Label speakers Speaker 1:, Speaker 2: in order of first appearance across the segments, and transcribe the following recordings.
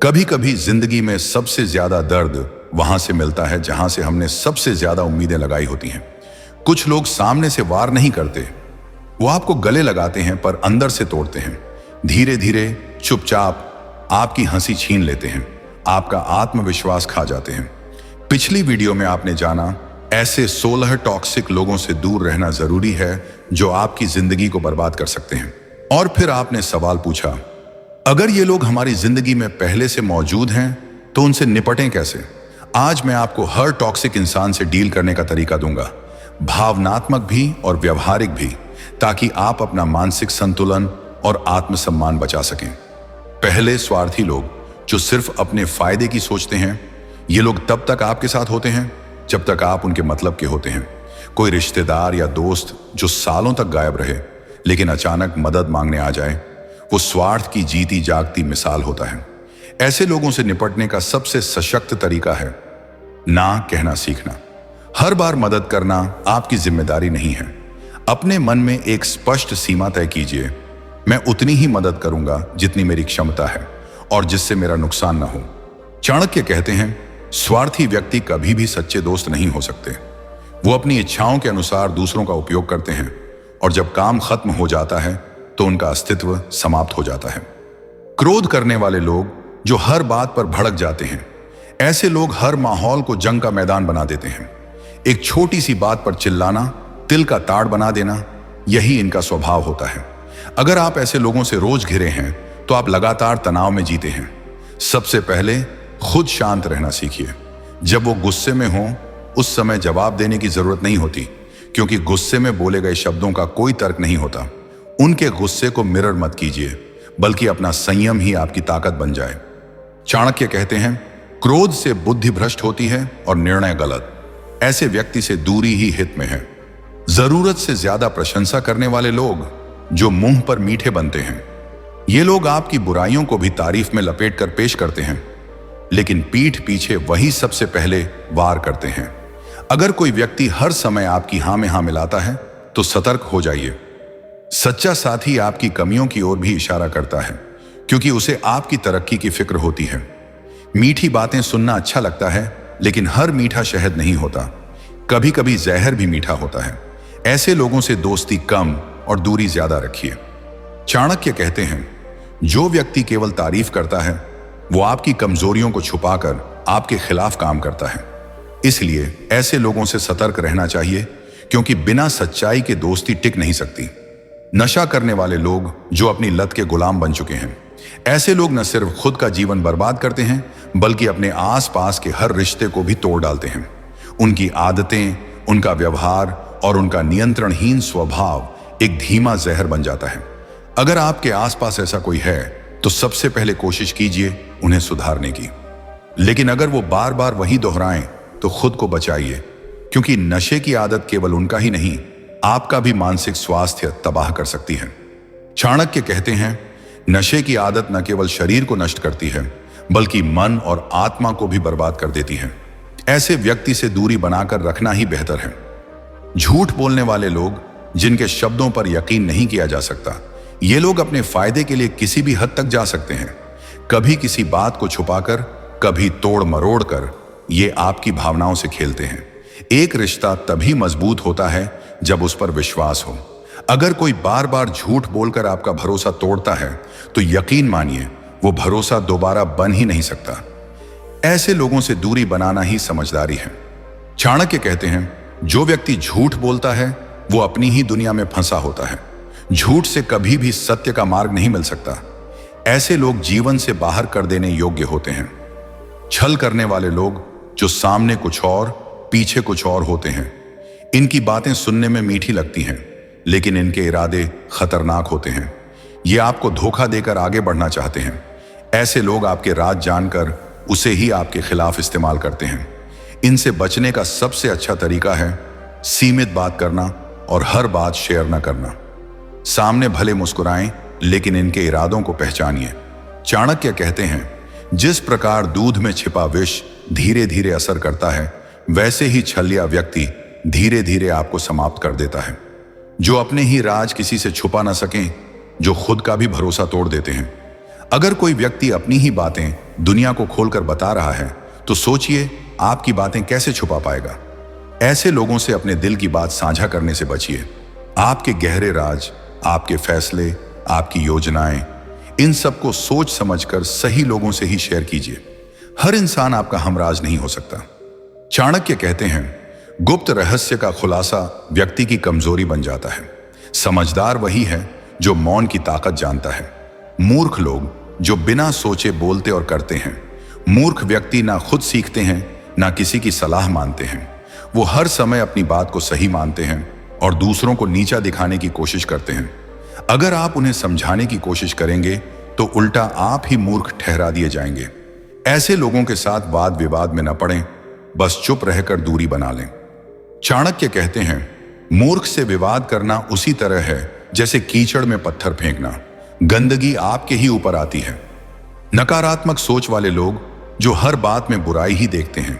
Speaker 1: कभी कभी जिंदगी में सबसे ज्यादा दर्द वहां से मिलता है जहां से हमने सबसे ज्यादा उम्मीदें लगाई होती हैं। कुछ लोग सामने से वार नहीं करते, वो आपको गले लगाते हैं पर अंदर से तोड़ते हैं। धीरे धीरे चुपचाप आपकी हंसी छीन लेते हैं, आपका आत्मविश्वास खा जाते हैं। पिछली वीडियो में आपने जाना ऐसे 16 टॉक्सिक लोगों से दूर रहना जरूरी है जो आपकी जिंदगी को बर्बाद कर सकते हैं। और फिर आपने सवाल पूछा, अगर ये लोग हमारी जिंदगी में पहले से मौजूद हैं तो उनसे निपटें कैसे। आज मैं आपको हर टॉक्सिक इंसान से डील करने का तरीका दूंगा, भावनात्मक भी और व्यवहारिक भी, ताकि आप अपना मानसिक संतुलन और आत्मसम्मान बचा सकें। पहले, स्वार्थी लोग जो सिर्फ अपने फायदे की सोचते हैं। ये लोग तब तक आपके साथ होते हैं जब तक आप उनके मतलब के होते हैं। कोई रिश्तेदार या दोस्त जो सालों तक गायब रहे लेकिन अचानक मदद मांगने आ जाए, वो स्वार्थ की जीती जागती मिसाल होता है। ऐसे लोगों से निपटने का सबसे सशक्त तरीका है ना कहना सीखना। हर बार मदद करना आपकी जिम्मेदारी नहीं है। अपने मन में एक स्पष्ट सीमा तय कीजिए, मैं उतनी ही मदद करूंगा जितनी मेरी क्षमता है और जिससे मेरा नुकसान ना हो। चाणक्य कहते हैं, स्वार्थी व्यक्ति कभी भी सच्चे दोस्त नहीं हो सकते। वो अपनी इच्छाओं के अनुसार दूसरों का उपयोग करते हैं और जब काम खत्म हो जाता है तो उनका अस्तित्व समाप्त हो जाता है। क्रोध करने वाले लोग जो हर बात पर भड़क जाते हैं, ऐसे लोग हर माहौल को जंग का मैदान बना देते हैं। एक छोटी सी बात पर चिल्लाना, तिल का ताड़ बना देना, यही इनका स्वभाव होता है। अगर आप ऐसे लोगों से रोज घिरे हैं तो आप लगातार तनाव में जीते हैं। सबसे पहले खुद शांत रहना सीखिए। जब वो गुस्से में हो उस समय जवाब देने की जरूरत नहीं होती, क्योंकि गुस्से में बोले गए शब्दों का कोई तर्क नहीं होता। उनके गुस्से को मिरर मत कीजिए, बल्कि अपना संयम ही आपकी ताकत बन जाए। चाणक्य कहते हैं, क्रोध से बुद्धि भ्रष्ट होती है और निर्णय गलत। ऐसे व्यक्ति से दूरी ही हित में है। जरूरत से ज्यादा प्रशंसा करने वाले लोग जो मुंह पर मीठे बनते हैं, ये लोग आपकी बुराइयों को भी तारीफ में लपेट कर पेश करते हैं, लेकिन पीठ पीछे वही सबसे पहले वार करते हैं। अगर कोई व्यक्ति हर समय आपकी हां में हां मिलाता है तो सतर्क हो जाइए। सच्चा साथी आपकी कमियों की ओर भी इशारा करता है, क्योंकि उसे आपकी तरक्की की फिक्र होती है। मीठी बातें सुनना अच्छा लगता है, लेकिन हर मीठा शहद नहीं होता। कभी कभी जहर भी मीठा होता है। ऐसे लोगों से दोस्ती कम और दूरी ज्यादा रखिए। चाणक्य कहते हैं, जो व्यक्ति केवल तारीफ करता है वो आपकी कमजोरियों को छुपाकर आपके खिलाफ काम करता है। इसलिए ऐसे लोगों से सतर्क रहना चाहिए, क्योंकि बिना सच्चाई के दोस्ती टिक नहीं सकती। नशा करने वाले लोग जो अपनी लत के गुलाम बन चुके हैं, ऐसे लोग न सिर्फ खुद का जीवन बर्बाद करते हैं, बल्कि अपने आसपास के हर रिश्ते को भी तोड़ डालते हैं। उनकी आदतें, उनका व्यवहार और उनका नियंत्रणहीन स्वभाव एक धीमा जहर बन जाता है। अगर आपके आसपास ऐसा कोई है तो सबसे पहले कोशिश कीजिए उन्हें सुधारने की। लेकिन अगर वो बार बार वही दोहराएं तो खुद को बचाइए, क्योंकि नशे की आदत केवल उनका ही नहीं, आपका भी मानसिक स्वास्थ्य तबाह कर सकती है। चाणक्य कहते हैं, नशे की आदत न केवल शरीर को नष्ट करती है, बल्कि मन और आत्मा को भी बर्बाद कर देती है। ऐसे व्यक्ति से दूरी बनाकर रखना ही बेहतर है। झूठ बोलने वाले लोग जिनके शब्दों पर यकीन नहीं किया जा सकता, ये लोग अपने फायदे के लिए किसी भी हद तक जा सकते हैं। कभी किसी बात को छुपाकर, कभी तोड़ मरोड़ कर ये आपकी भावनाओं से खेलते हैं। एक रिश्ता तभी मजबूत होता है जब उस पर विश्वास हो। अगर कोई बार बार झूठ बोलकर आपका भरोसा तोड़ता है तो यकीन मानिए वो भरोसा दोबारा बन ही नहीं सकता। ऐसे लोगों से दूरी बनाना ही समझदारी है। चाणक्य कहते हैं, जो व्यक्ति झूठ बोलता है वो अपनी ही दुनिया में फंसा होता है। झूठ से कभी भी सत्य का मार्ग नहीं मिल सकता। ऐसे लोग जीवन से बाहर कर देने योग्य होते हैं। छल करने वाले लोग जो सामने कुछ और पीछे कुछ और होते हैं, इनकी बातें सुनने में मीठी लगती हैं, लेकिन इनके इरादे खतरनाक होते हैं। ये आपको धोखा देकर आगे बढ़ना चाहते हैं। ऐसे लोग आपके राज जानकर उसे ही आपके खिलाफ इस्तेमाल करते हैं। इनसे बचने का सबसे अच्छा तरीका है सीमित बात करना और हर बात शेयर न करना। सामने भले मुस्कुराएं, लेकिन इनके इरादों को पहचानिए। चाणक्य कहते हैं, जिस प्रकार दूध में छिपा विष धीरे धीरे असर करता है, वैसे ही छलिया व्यक्ति धीरे धीरे आपको समाप्त कर देता है। जो अपने ही राज किसी से छुपा ना सकें, जो खुद का भी भरोसा तोड़ देते हैं। अगर कोई व्यक्ति अपनी ही बातें दुनिया को खोलकर बता रहा है, तो सोचिए आपकी बातें कैसे छुपा पाएगा। ऐसे लोगों से अपने दिल की बात साझा करने से बचिए। आपके गहरे राज, आपके फैसले, आपकी योजनाएं, इन सबको सोच समझकर सही लोगों से ही शेयर कीजिए। हर इंसान आपका हमराज नहीं हो सकता। चाणक्य कहते हैं, गुप्त रहस्य का खुलासा व्यक्ति की कमजोरी बन जाता है। समझदार वही है जो मौन की ताकत जानता है। मूर्ख लोग जो बिना सोचे बोलते और करते हैं। मूर्ख व्यक्ति ना खुद सीखते हैं, ना किसी की सलाह मानते हैं। वो हर समय अपनी बात को सही मानते हैं और दूसरों को नीचा दिखाने की कोशिश करते हैं। अगर आप उन्हें समझाने की कोशिश करेंगे तो उल्टा आप ही मूर्ख ठहरा दिए जाएंगे। ऐसे लोगों के साथ वाद विवाद में न पड़ें, बस चुप रहकर दूरी बना लें। चाणक्य कहते हैं, मूर्ख से विवाद करना उसी तरह है जैसे कीचड़ में पत्थर फेंकना। गंदगी आपके ही ऊपर आती है। नकारात्मक सोच वाले लोग जो हर बात में बुराई ही देखते हैं।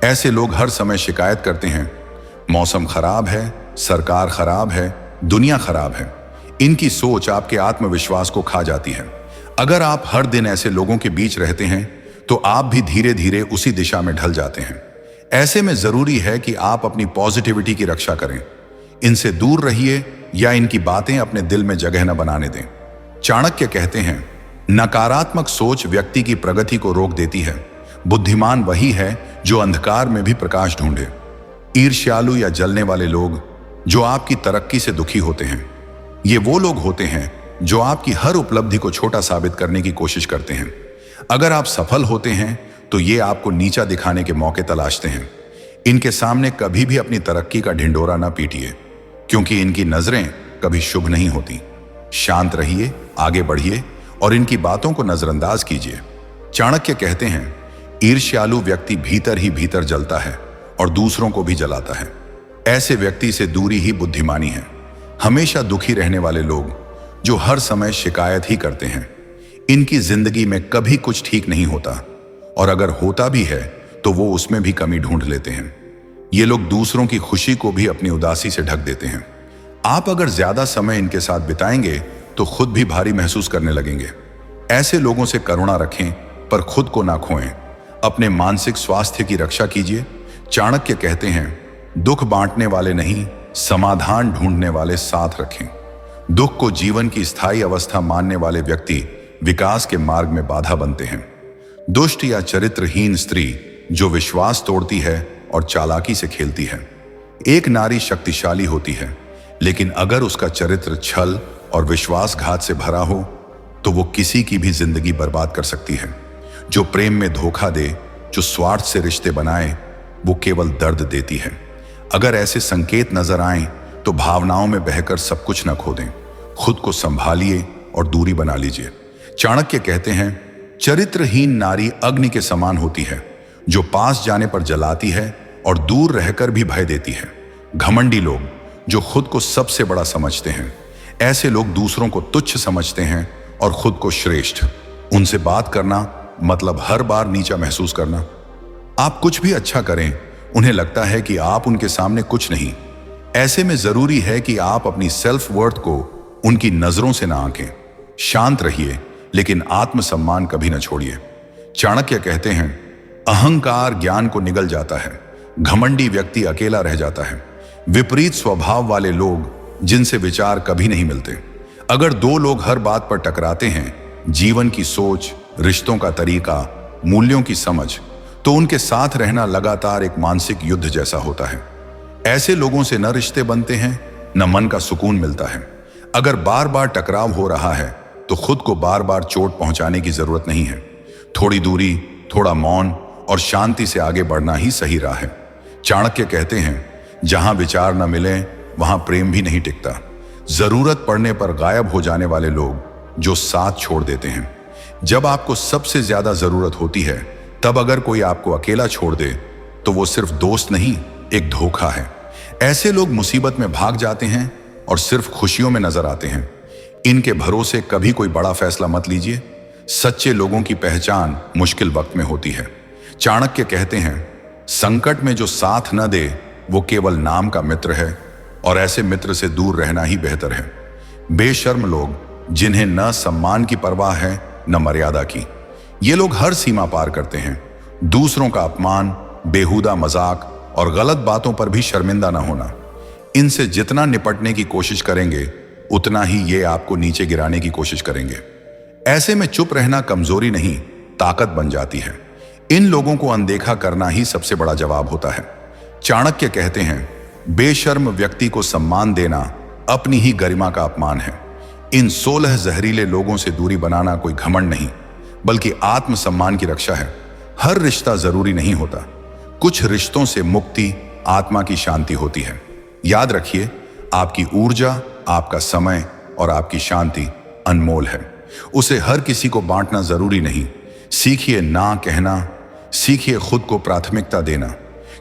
Speaker 1: ऐसे लोग हर समय शिकायत करते हैं, मौसम खराब है, सरकार खराब है, दुनिया खराब है। इनकी सोच आपके आत्मविश्वास को खा जाती है। अगर आप हर दिन ऐसे लोगों के बीच रहते हैं तो आप भी धीरे धीरे उसी दिशा में ढल जाते हैं। ऐसे में जरूरी है कि आप अपनी पॉजिटिविटी की रक्षा करें। इनसे दूर रहिए या इनकी बातें अपने दिल में जगह न बनाने दें। चाणक्य कहते हैं, नकारात्मक सोच व्यक्ति की प्रगति को रोक देती है। बुद्धिमान वही है जो अंधकार में भी प्रकाश ढूंढे। ईर्ष्यालु या जलने वाले लोग जो आपकी तरक्की से दुखी होते हैं, ये वो लोग होते हैं जो आपकी हर उपलब्धि को छोटा साबित करने की कोशिश करते हैं। अगर आप सफल होते हैं तो ये आपको नीचा दिखाने के मौके तलाशते हैं। इनके सामने कभी भी अपनी तरक्की का ढिंढोरा ना पीटिए, क्योंकि इनकी नजरें कभी शुभ नहीं होती। शांत रहिए, आगे बढ़िए और इनकी बातों को नजरअंदाज कीजिए। चाणक्य कहते हैं, ईर्ष्यालु व्यक्ति भीतर ही भीतर जलता है और दूसरों को भी जलाता है। ऐसे व्यक्ति से दूरी ही बुद्धिमानी है। हमेशा दुखी रहने वाले लोग जो हर समय शिकायत ही करते हैं, इनकी जिंदगी में कभी कुछ ठीक नहीं होता, और अगर होता भी है तो वो उसमें भी कमी ढूंढ लेते हैं। ये लोग दूसरों की खुशी को भी अपनी उदासी से ढक देते हैं। आप अगर ज्यादा समय इनके साथ बिताएंगे तो खुद भी भारी महसूस करने लगेंगे। ऐसे लोगों से करुणा रखें पर खुद को ना खोएं। अपने मानसिक स्वास्थ्य की रक्षा कीजिए। चाणक्य कहते हैं, दुख बांटने वाले नहीं, समाधान ढूंढने वाले साथ रखें। दुख को जीवन की स्थायी अवस्था मानने वाले व्यक्ति विकास के मार्ग में बाधा बनते हैं। दुष्ट या चरित्रहीन स्त्री जो विश्वास तोड़ती है और चालाकी से खेलती है। एक नारी शक्तिशाली होती है, लेकिन अगर उसका चरित्र छल और विश्वासघात से भरा हो तो वो किसी की भी जिंदगी बर्बाद कर सकती है। जो प्रेम में धोखा दे, जो स्वार्थ से रिश्ते बनाए, वो केवल दर्द देती है। अगर ऐसे संकेत नजर आएं तो भावनाओं में बहकर सब कुछ न खो दें। खुद को संभालिए और दूरी बना लीजिए। चाणक्य कहते हैं, चरित्रहीन नारी अग्नि के समान होती है, जो पास जाने पर जलाती है और दूर रहकर भी भय देती है। घमंडी लोग जो खुद को सबसे बड़ा समझते हैं, ऐसे लोग दूसरों को तुच्छ समझते हैं और खुद को श्रेष्ठ। उनसे बात करना मतलब हर बार नीचा महसूस करना। आप कुछ भी अच्छा करें, उन्हें लगता है कि आप उनके सामने कुछ नहीं। ऐसे में जरूरी है कि आप अपनी सेल्फ वर्थ को उनकी नजरों से ना आंकें। शांत रहिए, लेकिन आत्मसम्मान कभी न छोड़िए। चाणक्य कहते हैं, अहंकार ज्ञान को निगल जाता है, घमंडी व्यक्ति अकेला रह जाता है। विपरीत स्वभाव वाले लोग जिनसे विचार कभी नहीं मिलते। अगर दो लोग हर बात पर टकराते हैं, जीवन की सोच, रिश्तों का तरीका, मूल्यों की समझ, तो उनके साथ रहना लगातार एक मानसिक युद्ध जैसा होता है। ऐसे लोगों से न रिश्ते बनते हैं, न मन का सुकून मिलता है। अगर बार बार टकराव हो रहा है तो खुद को बार बार चोट पहुंचाने की जरूरत नहीं है। थोड़ी दूरी, थोड़ा मौन और शांति से आगे बढ़ना ही सही राह है। चाणक्य कहते हैं, जहां विचार न मिले वहां प्रेम भी नहीं टिकता। जरूरत पड़ने पर गायब हो जाने वाले लोग जो साथ छोड़ देते हैं। जब आपको सबसे ज्यादा जरूरत होती है, तब अगर कोई आपको अकेला छोड़ दे तो वो सिर्फ दोस्त नहीं, एक धोखा है। ऐसे लोग मुसीबत में भाग जाते हैं और सिर्फ खुशियों में नजर आते हैं। इनके भरोसे कभी कोई बड़ा फैसला मत लीजिए। सच्चे लोगों की पहचान मुश्किल वक्त में होती है। चाणक्य कहते हैं, संकट में जो साथ न दे वो केवल नाम का मित्र है, और ऐसे मित्र से दूर रहना ही बेहतर है। बेशर्म लोग जिन्हें न सम्मान की परवाह है न मर्यादा की, ये लोग हर सीमा पार करते हैं। दूसरों का अपमान, बेहुदा मजाक और गलत बातों पर भी शर्मिंदा ना होना। इनसे जितना निपटने की कोशिश करेंगे उतना ही ये आपको नीचे गिराने की कोशिश करेंगे। ऐसे में चुप रहना कमजोरी नहीं, ताकत बन जाती है। इन लोगों को अनदेखा करना ही सबसे बड़ा जवाब होता है। चाणक्य कहते हैं, बेशर्म व्यक्ति को सम्मान देना अपनी ही गरिमा का अपमान है। इन 16 जहरीले लोगों से दूरी बनाना कोई घमंड नहीं, बल्कि आत्मसम्मान की रक्षा है। हर रिश्ता जरूरी नहीं होता। कुछ रिश्तों से मुक्ति आत्मा की शांति होती है। याद रखिए, आपकी ऊर्जा, आपका समय और आपकी शांति अनमोल है। उसे हर किसी को बांटना जरूरी नहीं। सीखिए ना कहना, सीखिए खुद को प्राथमिकता देना,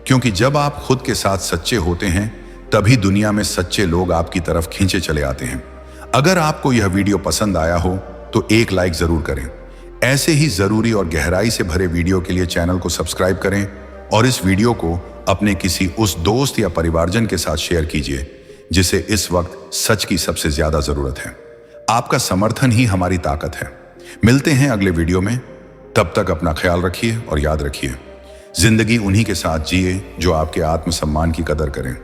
Speaker 1: क्योंकि जब आप खुद के साथ सच्चे होते हैं तभी दुनिया में सच्चे लोग आपकी तरफ खींचे चले आते हैं। अगर आपको यह वीडियो पसंद आया हो तो एक लाइक जरूर करें। ऐसे ही जरूरी और गहराई से भरे वीडियो के लिए चैनल को सब्सक्राइब करें और इस वीडियो को अपने किसी उस दोस्त या परिवारजन के साथ शेयर कीजिए जिसे इस वक्त सच की सबसे ज्यादा जरूरत है। आपका समर्थन ही हमारी ताकत है। मिलते हैं अगले वीडियो में। तब तक अपना ख्याल रखिए और याद रखिए, जिंदगी उन्हीं के साथ जिए जो आपके आत्मसम्मान की कदर करें।